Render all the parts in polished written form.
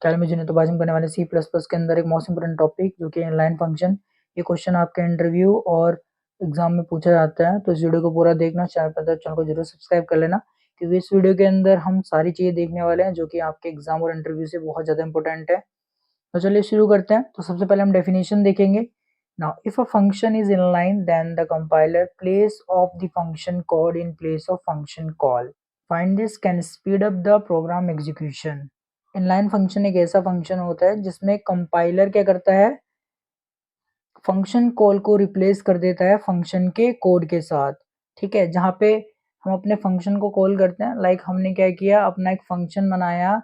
कल में जिन्हें तो बात हम करने वाले सी प्लस प्लस के अंदर एक मोस्ट इंपोर्टेंट टॉपिक जो कि इनलाइन फंक्शन। ये क्वेश्चन आपके इंटरव्यू और एग्जाम में पूछा जाता है, तो इस वीडियो को पूरा देखना। चैनल को जरूर सब्सक्राइब कर लेना, क्योंकि इस वीडियो के अंदर हम सारी चीजें देखने वाले हैं जो कि आपके एग्जाम और इंटरव्यू से बहुत ज्यादा इंपॉर्टेंट है। तो चलिए शुरू करते हैं। तो सबसे पहले हम डेफिनेशन देखेंगे। Now if a function is inline then the compiler place of the function code in place of function call. Find this can speed up the program execution. Inline function एक ऐसा फंक्शन होता है जिसमें compiler क्या करता है, function call को replace कर देता है फंक्शन के कोड के साथ। ठीक है, जहाँ पे हम अपने फंक्शन को कॉल करते हैं, लाइक हमने क्या किया, अपना एक फंक्शन बनाया।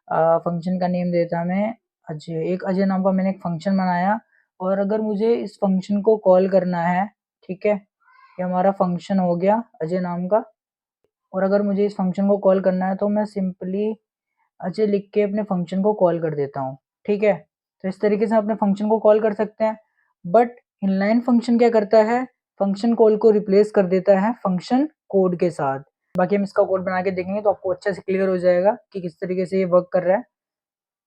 फंक्शन का नेम देता हमें अजय, एक अजय नाम का मैंने एक फंक्शन बनाया। और अगर मुझे इस फंक्शन को कॉल करना है, ठीक है, ये हमारा फंक्शन हो गया अजय नाम का। और अगर मुझे इस फंक्शन को कॉल करना है तो मैं सिंपली अजय लिख के अपने फंक्शन को कॉल कर देता हूँ। ठीक है, तो इस तरीके से अपने फंक्शन को कॉल कर सकते हैं। बट इनलाइन फंक्शन क्या करता है, फंक्शन कॉल को रिप्लेस कर देता है फंक्शन कोड के साथ। बाकी हम इसका कोड बना के देखेंगे तो आपको अच्छे से क्लियर हो जाएगा कि किस तरीके से ये वर्क कर रहा है।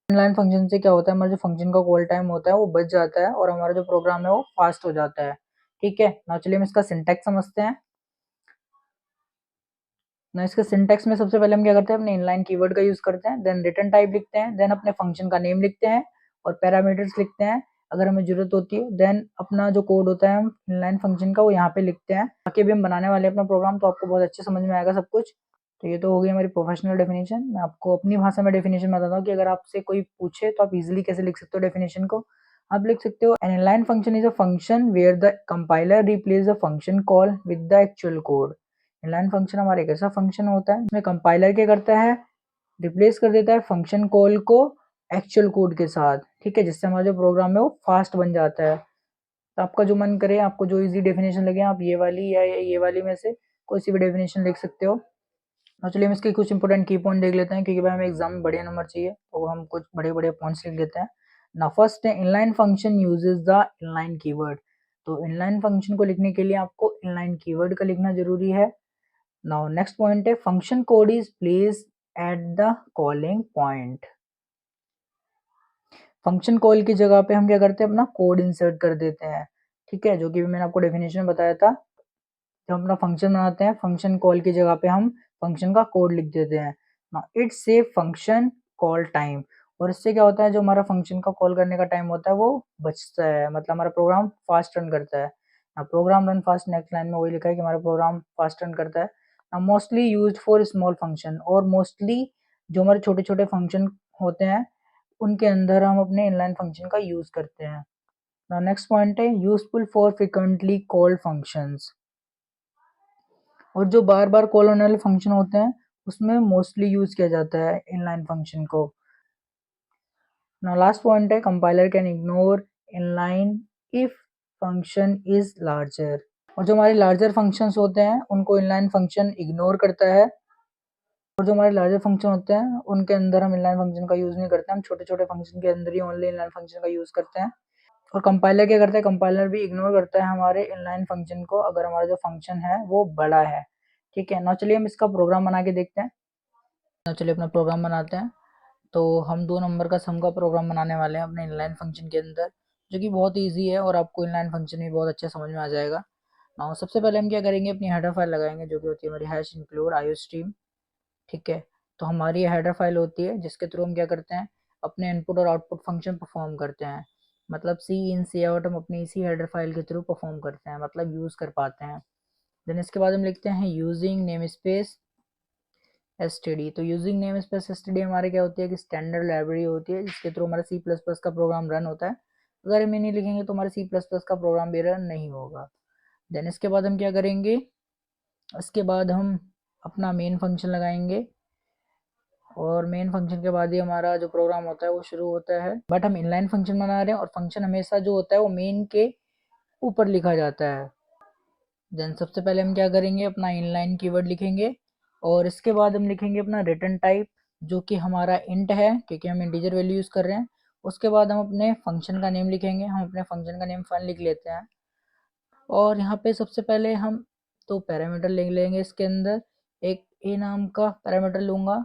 इनलाइन फंक्शन से क्या होता है, हमारा जो फंक्शन का कॉल टाइम होता है वो बच जाता है और हमारा जो प्रोग्राम है वो फास्ट हो जाता है। ठीक है, ना चलिए हम इसका सिंटैक्स समझते हैं। ना इसके सिंटैक्स में सबसे पहले हम क्या करते हैं, अपने इनलाइन कीवर्ड का यूज करते हैं, देन रिटर्न टाइप लिखते हैं, देन अपने फंक्शन का नेम लिखते हैं और पैरामीटर्स लिखते हैं अगर हमें जरूरत होती है। देन अपना जो कोड होता है हम इनलाइन फंक्शन का वो यहाँ पे लिखते हैं। बाकी अभी हम बनाने वाले हैं अपना प्रोग्राम, तो आपको बहुत अच्छे समझ में आएगा सब कुछ। तो ये तो हो गई हमारी प्रोफेशनल डेफिनेशन। मैं आपको अपनी भाषा में डेफिनेशन बताता हूँ कि अगर आपसे कोई पूछे तो आप इजिली कैसे लिख सकते हो डेफिनेशन को। आप लिख सकते हो, an inline function is a function where the compiler replace the function call with the actual code. Inline function हमारा एक ऐसा फंक्शन होता है जिसमें कंपाइलर क्या करता है, रिप्लेस कर देता है फंक्शन कॉल को एक्चुअल कोड के साथ। ठीक है, जिससे हमारा जो प्रोग्राम है वो फास्ट बन जाता है। तो आपका जो मन करे, आपको जो इजी डेफिनेशन लगे, आप ये वाली या ये वाली में से कोई सी भी डेफिनेशन लिख सकते हो। तो चलिए हम इसके कुछ इंपॉर्टेंट की पॉइंट देख लेते हैं, क्योंकि भाई हमें एग्जाम में बढ़िया नंबर चाहिए, तो हम कुछ बड़े बड़े पॉइंट्स लिख लेते हैं ना। फर्स्ट है, inline function uses the inline keyword. तो इनलाइन फंक्शन को लिखने के लिए आपको इनलाइन कीवर्ड का लिखना जरूरी है। नाउ नेक्स्ट पॉइंट है, function code is placed at the calling point. Function call की जगह पे हम क्या करते हैं, अपना कोड इंसर्ट कर देते हैं। ठीक है, जो कि मैंने आपको डेफिनेशन में बताया था। जब हम अपना फंक्शन बनाते हैं, फंक्शन कॉल की जगह पे हम फंक्शन का कोड लिख देते हैं। Now it save function call time. और इससे क्या होता है, जो हमारा फंक्शन का कॉल करने का टाइम होता है वो बचता है, मतलब हमारा प्रोग्राम फास्ट रन करता है। Program run fast, next line में वही लिखा है कि हमारा प्रोग्राम फास्ट रन करता है। Mostly used for small function, और मोस्टली जो हमारे छोटे छोटे फंक्शन होते हैं उनके अंदर हम अपने इनलाइन फंक्शन का यूज करते हैं। नाउ नेक्स्ट पॉइंट है, useful for frequently called functions. और जो बार बार कॉल होने वाले फंक्शन होते हैं उसमें मोस्टली यूज किया जाता है इनलाइन फंक्शन को। नाउ लास्ट पॉइंट है, compiler can ignore inline if function is larger. और जो हमारे लार्जर फंक्शंस होते हैं उनको इनलाइन फंक्शन इग्नोर करता है, और जो हमारे लार्जर फंक्शन होते हैं उनके अंदर हम इनलाइन फंक्शन का यूज नहीं करते, हम छोटे छोटे फंक्शन के अंदर ही ओनली इनलाइन फंक्शन का यूज करते हैं। और कंपाइलर क्या करता है, कंपाइलर भी इग्नोर करता है हमारे इनलाइन फंक्शन को अगर हमारा जो फंक्शन है वो बड़ा है। ठीक है, ना चलिए हम इसका प्रोग्राम बना के देखते हैं। ना चलिए अपना प्रोग्राम बनाते हैं। तो हम 2 नंबर का सम का प्रोग्राम बनाने वाले हैं अपने इनलाइन फंक्शन के अंदर, जो कि बहुत ईजी है और आपको इनलाइन फंक्शन भी बहुत अच्छा समझ में आ जाएगा। ना सबसे पहले हम क्या करेंगे, अपनी हेडर फाइल लगाएंगे जो कि होती है हमारी हैश इंक्लूड आईओस्ट्रीम। ठीक है, तो हमारी ये हेडर फाइल होती है जिसके थ्रू हम क्या करते हैं, अपने इनपुट और आउटपुट फंक्शन परफॉर्म करते हैं। मतलब सी इन सी आउट हम अपनी इसी हेडर फाइल के थ्रू परफॉर्म करते हैं, मतलब यूज कर पाते हैं। देन इसके बाद हम लिखते हैं यूजिंग नेम स्पेस एसटीडी। तो यूजिंग नेम स्पेस एसटीडी हमारे क्या होती है कि स्टैंडर्ड लाइब्रेरी होती है जिसके थ्रू हमारा सी प्लस प्लस का प्रोग्राम रन होता है। अगर हम ये नहीं लिखेंगे तो हमारा सी प्लस प्लस का प्रोग्राम भी रन नहीं होगा। देन इसके बाद हम क्या करेंगे, इसके बाद हम अपना मेन फंक्शन लगाएंगे, और मेन फंक्शन के बाद ही हमारा जो प्रोग्राम होता है वो शुरू होता है। बट हम इनलाइन फंक्शन बना रहे हैं और फंक्शन हमेशा जो होता है वो मेन के ऊपर लिखा जाता है। देन सबसे पहले हम क्या करेंगे, अपना इनलाइन कीवर्ड लिखेंगे, और इसके बाद हम लिखेंगे अपना रिटर्न टाइप जो कि हमारा इंट है क्योंकि हम इंटीजर वैल्यू यूज़ कर रहे हैं। उसके बाद हम अपने फंक्शन का नेम लिखेंगे, हम अपने फंक्शन का नेम फन लिख लेते हैं। और यहाँ पे सबसे पहले हम 2 पैरामीटर लिख लेंगे, इसके अंदर एक ए नाम का पैरामीटर लूँगा।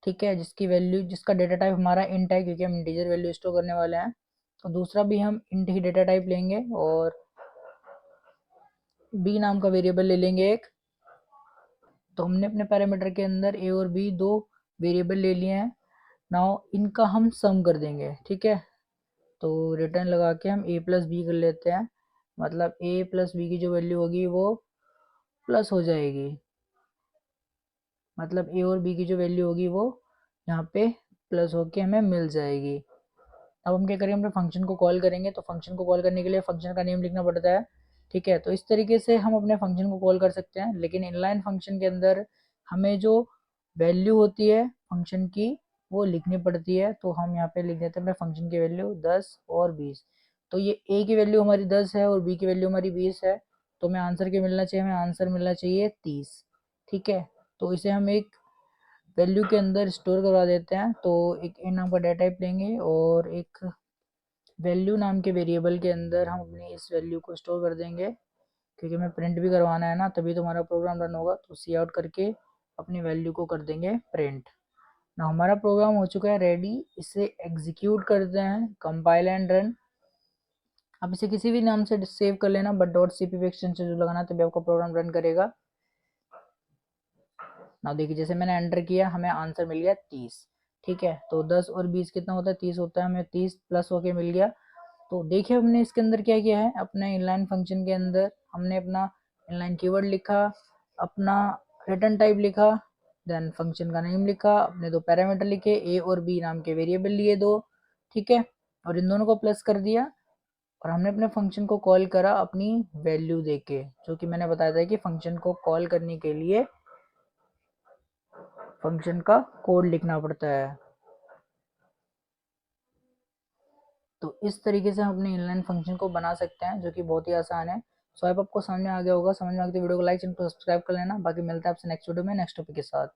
ठीक है, जिसकी वैल्यू, जिसका डेटा टाइप हमारा इंट है क्योंकि हम इंटीजर वैल्यू स्टोर करने वाले हैं। तो दूसरा भी हम इंट ही डेटा टाइप लेंगे और बी नाम का वेरिएबल ले लेंगे एक। तो हमने अपने पैरामीटर के अंदर ए और बी दो वेरिएबल ले लिए हैं। नाउ इनका हम सम कर देंगे, ठीक है। तो रिटर्न लगा के हम ए प्लस बी कर लेते हैं, मतलब ए प्लस बी की जो वैल्यू होगी वो प्लस हो जाएगी, मतलब ए और बी की जो वैल्यू होगी वो यहाँ पे प्लस होके हमें मिल जाएगी। अब हम क्या करेंगे, अपने फंक्शन को कॉल करेंगे। तो फंक्शन को कॉल करने के लिए फंक्शन का नेम लिखना पड़ता है, ठीक है। तो इस तरीके से हम अपने फंक्शन को कॉल कर सकते हैं, लेकिन इनलाइन फंक्शन के अंदर हमें जो वैल्यू होती है फंक्शन की वो लिखनी पड़ती है। तो हम यहाँ पे लिख देते हैं अपने फंक्शन की वैल्यू 10 और 20। तो ये ए की वैल्यू हमारी 10 है और बी की वैल्यू हमारी 20 है। तो हमें आंसर क्या मिलना चाहिए, हमें आंसर मिलना चाहिए 30, ठीक है। तो इसे हम एक वैल्यू के अंदर स्टोर करवा देते हैं। तो एक इन नाम का डेटा टाइप लेंगे और एक वैल्यू नाम के वेरिएबल के अंदर हम अपनी इस वैल्यू को स्टोर कर देंगे, क्योंकि हमें प्रिंट भी करवाना है ना, तभी तो हमारा प्रोग्राम रन होगा। तो सी आउट करके अपनी वैल्यू को कर देंगे प्रिंट। ना हमारा प्रोग्राम हो चुका है रेडी, इसे एग्जीक्यूट करते हैं, कंपाइल एंड रन। आप इसे किसी भी नाम से सेव कर लेना, बट डॉट सीपीपी एक्सटेंशन जो लगाना तभी आपका प्रोग्राम रन करेगा। ना देखिए, जैसे मैंने एंटर किया हमें आंसर मिल गया 30, ठीक है। तो 10 और 20 कितना होता है, 30 होता है, हमें 30 प्लस होके मिल गया। तो देखिए हमने इसके अंदर क्या किया है, अपने इनलाइन फंक्शन के अंदर हमने अपना इनलाइन कीवर्ड लिखा, अपना रिटर्न टाइप लिखा, देन फंक्शन का नेम लिखा, अपने दो पैरामीटर लिखे, ए और बी नाम के वेरिएबल लिए दो, ठीक है, और इन दोनों को प्लस कर दिया। और हमने अपने फंक्शन को कॉल करा अपनी वैल्यू देके, जो कि मैंने बताया था कि फंक्शन को कॉल करने के लिए फंक्शन का कोड लिखना पड़ता है। तो इस तरीके से हम अपने इनलाइन फंक्शन को बना सकते हैं, जो कि बहुत ही आसान है। सो आई होप आपको समझ में आ गया होगा। समझ में आ गया तो वीडियो को लाइक, चैनल को सब्सक्राइब कर लेना। बाकी मिलता है आपसे नेक्स्ट वीडियो में नेक्स्ट टॉपिक के साथ।